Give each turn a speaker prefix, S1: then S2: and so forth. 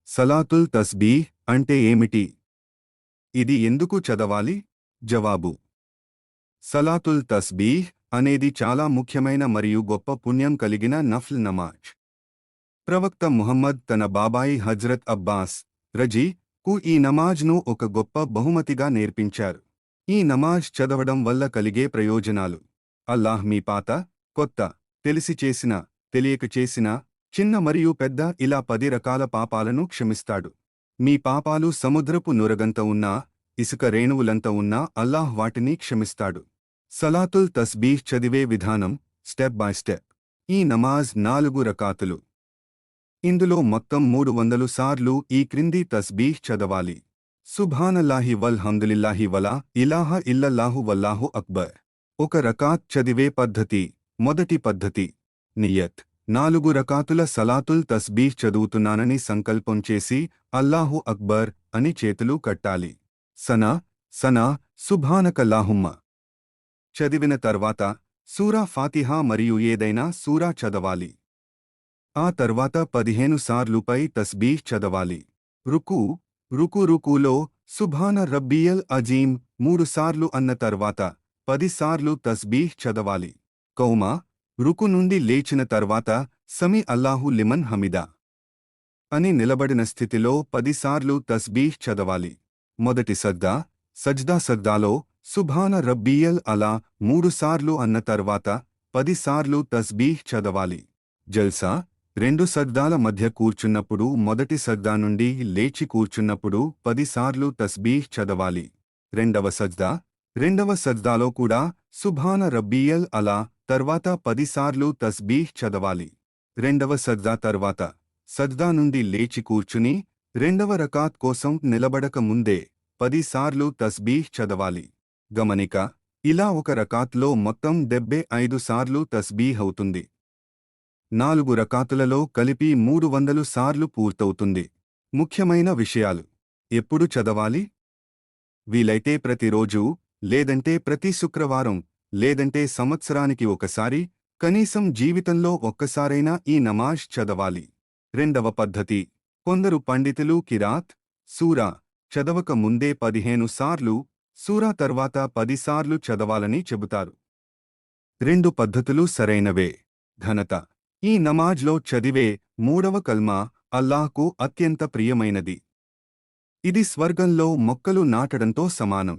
S1: సలాతుల్ తస్బీహ్ అంటే ఏమిటి? ఇది ఎందుకు చదవాలి? జవాబు: సలాతుల్ తస్బీహ్ అనేది చాలా ముఖ్యమైన మరియు గొప్ప పుణ్యం కలిగిన నఫ్ల్ నమాజ్. ప్రవక్త ముహమ్మద్ తన బాబాయి హజ్రత్ అబ్బాస్ రజీ కు ఈ నమాజ్ను ఒక గొప్ప బహుమతిగా నేర్పించారు. ఈ నమాజ్ చదవడం వల్ల కలిగే ప్రయోజనాలు: అల్లాహ్ మీ పాత, కొత్త, తెలిసి చేసిన, తెలియక చేసిన, చిన్న మరియు పెద్ద ఇలా 10 రకాల పాపాలను క్షమిస్తాడు. మీ పాపాలు సముద్రపు నురగంత ఉన్నా, ఇసుక రేణువులంత ఉన్నా అల్లాహ్ వాటిని క్షమిస్తాడు. సలాతుల్ తస్బీహ్ చదివే విధానం స్టెప్ బై స్టెప్. ఈ నమాజ్ 4 రకాతులు. ఇందులో మొత్తం 300 సార్లు ఈ క్రింది తస్బీహ్ చదవాలి: సుబ్హానల్లాహి వల్హమ్దులిల్లాహి వలా ఇలాహ ఇల్లల్లాహు వల్లాహు అక్బర్. ఒక రకాత్ చదివే పద్ధతి. మొదటి పద్ధతి: నియత్. 4 రకాతుల సలాతుల్ తస్బీహ్ చదువుతున్నానని సంకల్పం చేసి అల్లాహు అక్బర్ అని చేతులు కట్టాలి. సనా సనా సుబ్హానకల్లాహుమ్మ చదివిన తర్వాత సూరా ఫాతిహా మరియు ఏదైనా సూరా చదవాలి. ఆ తర్వాత 15 సార్లుపై తస్బీహ్ చదవాలి. రుకూలో సుబ్హాన రబ్బియల్ అజీమ్ 3 సార్లు అన్న తర్వాత 10 సార్లు తస్బీహ్ చదవాలి. కౌమా రుకు నుండి లేచిన తర్వాత సమీ అల్లాహు లిమన్ హమిదా అని నిలబడిన స్థితిలో 10 సార్లు తస్బీహ్ చదవాలి. మొదటి సజ్దాలో సుబ్హాన రబ్బియల్ అలా 3 సార్లు అన్న తర్వాత 10 సార్లు తస్బీహ్ చదవాలి. జల్సా 2 సజ్దాల మధ్య కూర్చున్నప్పుడు మొదటి సజ్దా నుండి లేచి కూర్చున్నప్పుడు 10 సార్లు తస్బీహ్ చదవాలి. రెండవ సజ్దాలో కూడా సుబ్హాన రబ్బియల్ అలా తర్వాత 10 సార్లు తస్బీహ్ చదవాలి. రెండవ సజ్దా తర్వాత సజ్దా నుండి లేచి కూర్చుని రెండవ రకాత్ కోసం నిలబడక ముందే 10 సార్లు తస్బీహ్ చదవాలి. గమనిక: ఇలా ఒక రకాత్లో మొత్తం 75 సార్లు తస్బీహ్ అవుతుంది. 4 రకాతులలో కలిపి 300 సార్లు పూర్తవుతుంది. ముఖ్యమైన విషయాలు: ఎప్పుడు చదవాలి? వీలైతే ప్రతిరోజూ, లేదంటే ప్రతి శుక్రవారం, లేదంటే సంవత్సరానికి ఒకసారి, కనీసం జీవితంలో ఒక్కసారైనా ఈ నమాజ్ చదవాలి. రెండవ పద్ధతి: కొందరు పండితులు కిరాత్ సూరా చదవక ముందే 15 సార్లు, సూరా తర్వాత 10 సార్లు చదవాలని చెబుతారు. 2 పద్ధతులు సరైనవే. ఘనత: ఈ నమాజ్లో చదివే 3వ కల్మా అల్లాహ్కు అత్యంత ప్రియమైనది. ఇది స్వర్గంలో మొక్కలు నాటడంతో సమానం.